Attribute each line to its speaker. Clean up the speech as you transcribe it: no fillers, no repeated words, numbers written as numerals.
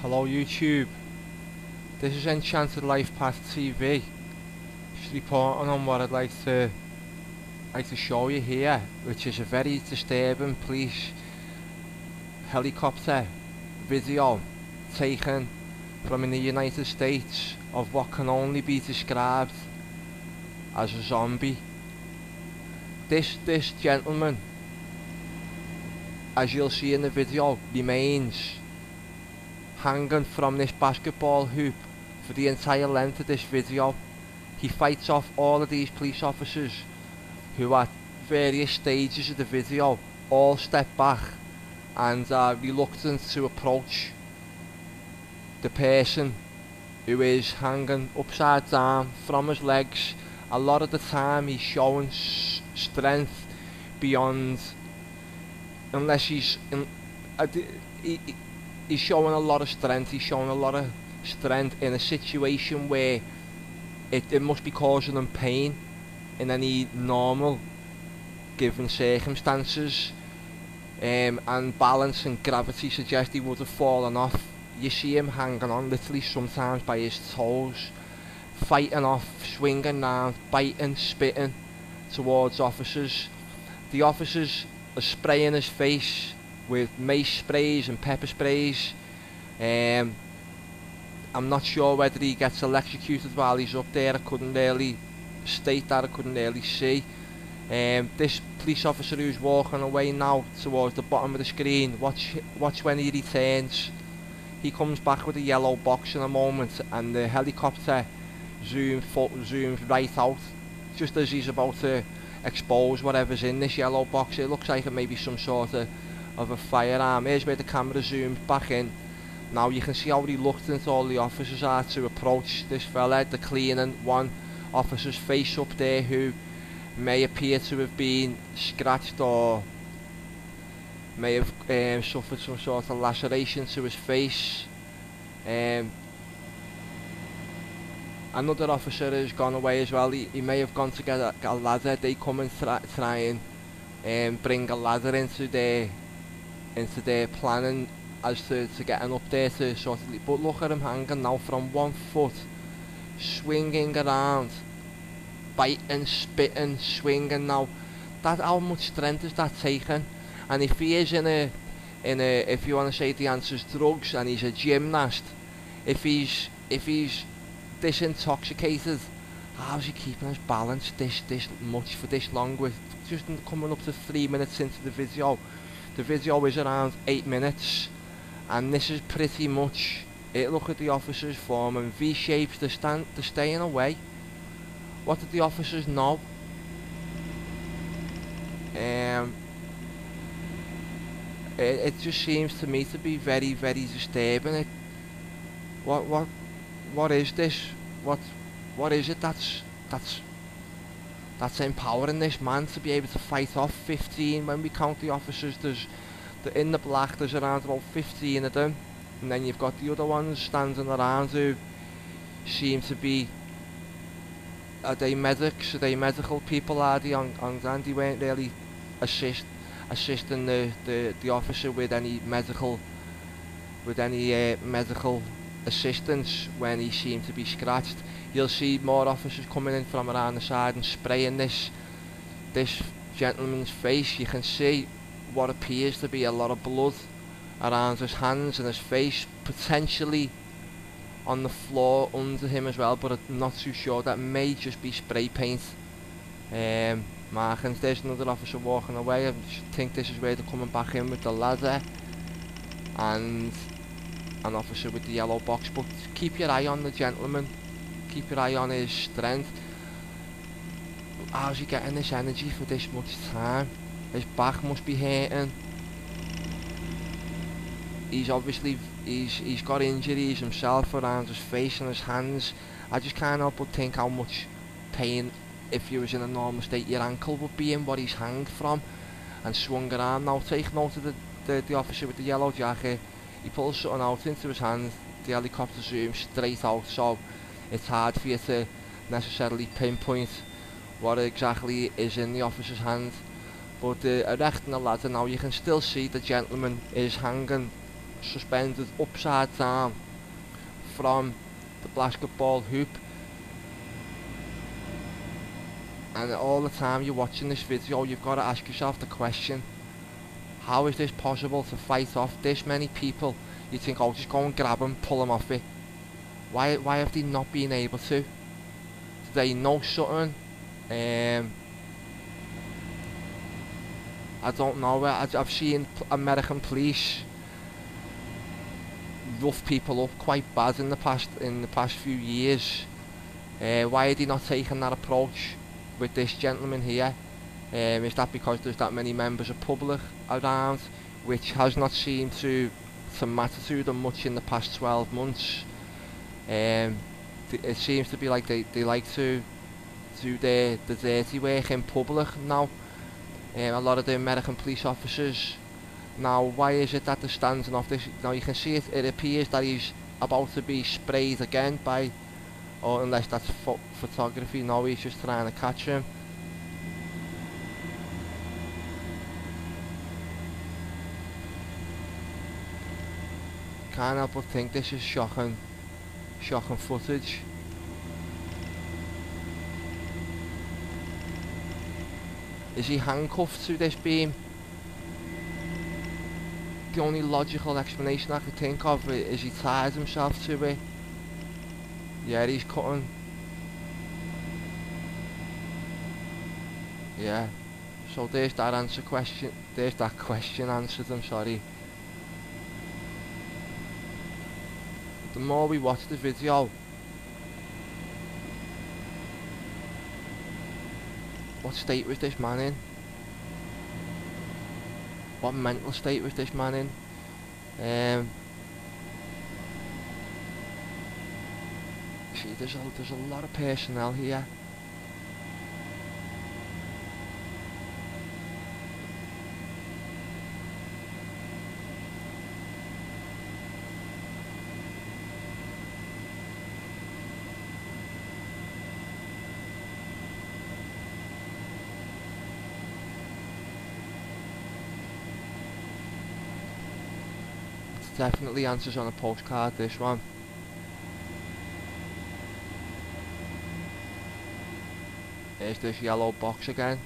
Speaker 1: Hello YouTube, this is Enchanted LifePath TV. Just reporting on what I'd like to show you here, which is a very disturbing police helicopter video taken from in the United States of what can only be described as a zombie. This gentleman, as you'll see in the video, remains hanging from this basketball hoop for the entire length of this video. He fights off all of these police officers who at various stages of the video all step back and are reluctant to approach the person who is hanging upside down from his legs. A lot of the time he's showing strength beyond, unless he's he's showing a lot of strength. He's showing a lot of strength in a situation where it must be causing him pain in any normal given circumstances, and balance and gravity suggest he would have fallen off. You see him hanging on literally sometimes by his toes, fighting off, swinging round, biting, spitting towards officers. The officers are spraying his face with mace sprays and pepper sprays. I'm not sure whether he gets electrocuted while he's up there. I couldn't really state that, I couldn't really see. This police officer who's walking away now towards the bottom of the screen, watch when he returns. He comes back with a yellow box in a moment, and the helicopter zooms right out just as he's about to expose whatever's in this yellow box. It looks like it may be some sort of a firearm. Here's where the camera zooms back in. Now you can see how reluctant all the officers are to approach this fella. They're cleaning one officer's face up there who may appear to have been scratched or may have suffered some sort of laceration to his face. Another officer has gone away as well. He may have gone to get a ladder. They come and try and bring a ladder into their planning as to getting up there to sort of. But look at him hanging now from 1 foot, swinging around, biting, spitting, swinging. Now that, how much strength is that taking? And if he is in a if you want to say the answer's drugs and he's a gymnast, if he's this intoxicated, how's he keeping his balance this much for this long? With just coming up to 3 minutes into the video. The video is around 8 minutes, and this is pretty much it. Look at the officers forming V shapes. They're staying away. What did the officers know? It just seems to me to be very, very disturbing. What is this? What is it that's empowering this man to be able to fight off 15? When we count the officers, in the black there's around about 15 of them, and then you've got the other ones standing around who seem to be, are they medics? Are they medical people? Are they on ground? They weren't really assisting the officer with any medical assistance when he seemed to be scratched. You'll see more officers coming in from around the side and spraying this gentleman's face. You can see what appears to be a lot of blood around his hands and his face, potentially on the floor under him as well, but I'm not too sure. That may just be spray paint markings. There's another officer walking away. I think this is where they're coming back in with the ladder and an officer with the yellow box. But keep your eye on the gentleman, keep your eye on his strength. How's he getting this energy for this much time? His back must be hurting. He's obviously he's got injuries himself around his face and his hands. I just can't help but think how much pain, if you was in a normal state, your ankle would be in, what he's hanged from and swung around. Now take note of the officer with the yellow jacket. He pulls something out into his hand. The helicopter zooms straight out, so it's hard for you to necessarily pinpoint what exactly is in the officer's hand. But erecting the ladder now, you can still see the gentleman is hanging suspended upside down from the basketball hoop. And all the time you're watching this video, you've got to ask yourself the question, how is this possible to fight off this many people? You think, oh, just go and grab them, pull them off it. Why have they not been able to? Do they know something? I don't know. I've seen American police rough people up quite bad in the past few years. Why are they not taking that approach with this gentleman here? Is that because there's that many members of public around, which has not seemed to matter to them much in the past 12 months? It seems to be like they like to do the dirty work in public now. A lot of the American police officers. Now, why is it that they're standing off this? Now you can see it appears that he's about to be sprayed again by, or unless that's photography, no, he's just trying to catch him. Can't help but think this is shocking footage. Is he handcuffed to this beam? The only logical explanation I could think of is he ties himself to it. Yeah, he's cutting. Yeah. So there's that question. There's that question answered, I'm sorry. The more we watch the video, what state was this man in? What mental state was this man in? See, there's a lot of personnel here. Definitely answers on a postcard, this one. There's this yellow box again.